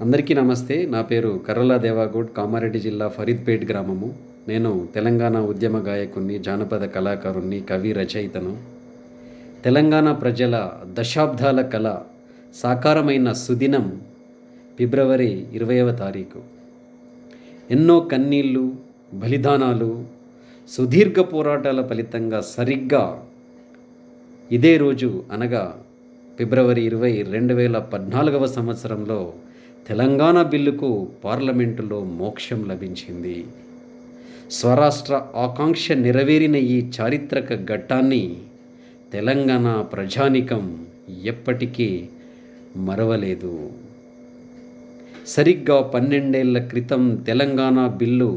అందరికీ నమస్తే. నా పేరు కర్రల దేవాగౌడ్, కామారెడ్డి జిల్లా ఫరీద్పేట్ గ్రామము. నేను తెలంగాణ ఉద్యమ గాయకుడిని, జానపద కళాకారుణ్ణి, కవి, రచయితను. తెలంగాణ ప్రజల దశాబ్దాల కళ సాకారమైన సుదినం ఫిబ్రవరి 20వ తారీఖు. ఎన్నో కన్నీళ్ళు, బలిదానాలు, సుదీర్ఘ పోరాటాల ఫలితంగా సరిగ్గా ఇదే రోజు అనగా ఫిబ్రవరి 20, 2014వ సంవత్సరంలో తెలంగాణ బిల్లుకు పార్లమెంటులో మోక్షం లభించింది. స్వరాష్ట్ర ఆకాంక్ష నెరవేరిన ఈ చారిత్రక ఘట్టాన్ని తెలంగాణ ప్రజానీకం ఎప్పటికీ మరవలేదు. సరిగ్గా 12 ఏళ్ల క్రితం తెలంగాణ బిల్లు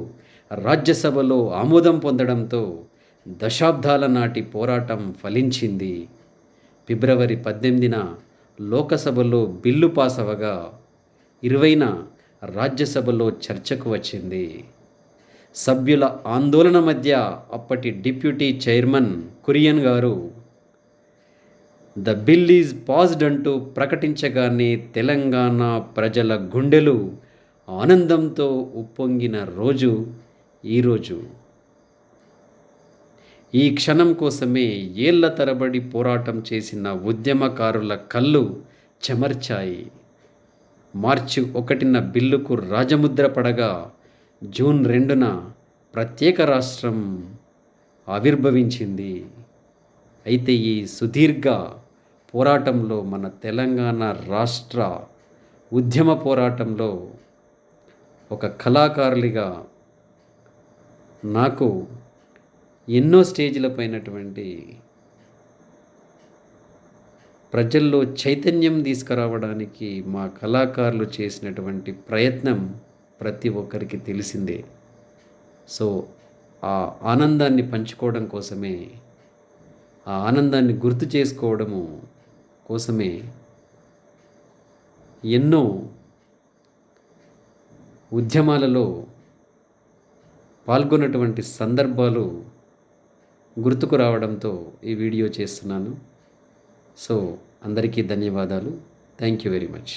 రాజ్యసభలో ఆమోదం పొందడంతో దశాబ్దాల నాటి పోరాటం ఫలించింది. ఫిబ్రవరి 18న లోకసభలో బిల్లు పాస్ అవ్వగా 20న రాజ్యసభలో చర్చకు వచ్చింది. సభ్యుల ఆందోళన మధ్య అప్పటి డిప్యూటీ చైర్మన్ కురియన్ గారు ద బిల్ ఈజ్ పాస్డ్ అంటూ ప్రకటించగానే తెలంగాణ ప్రజల గుండెలు ఆనందంతో ఉప్పొంగిన రోజు ఈరోజు. ఈ క్షణం కోసమే ఏళ్ల తరబడి పోరాటం చేసిన ఉద్యమకారుల కళ్ళు చెమర్చాయి. మార్చి 1న బిల్లుకు రాజముద్ర పడగా జూన్ 2న ప్రత్యేక రాష్ట్రం ఆవిర్భవించింది. అయితే ఈ సుదీర్ఘ పోరాటంలో మన తెలంగాణ రాష్ట్ర ఉద్యమ పోరాటంలో ఒక కళాకారునిగా నాకు ఎన్నో స్టేజ్లపైనటువంటి ప్రజల్లో చైతన్యం తీసుకురావడానికి మా కళాకారులు చేసినటువంటి ప్రయత్నం ప్రతి ఒక్కరికి తెలిసిందే. సో ఆ ఆనందాన్ని పంచుకోవడం కోసమే, ఆ ఆనందాన్ని గుర్తు చేసుకోవడము కోసమే ఎన్నో ఉద్యమాలలో పాల్గొన్నటువంటి సందర్భాలు గుర్తుకు రావడంతో ఈ వీడియో చేస్తున్నాను. సో అందరికీ ధన్యవాదాలు. Thank you very much.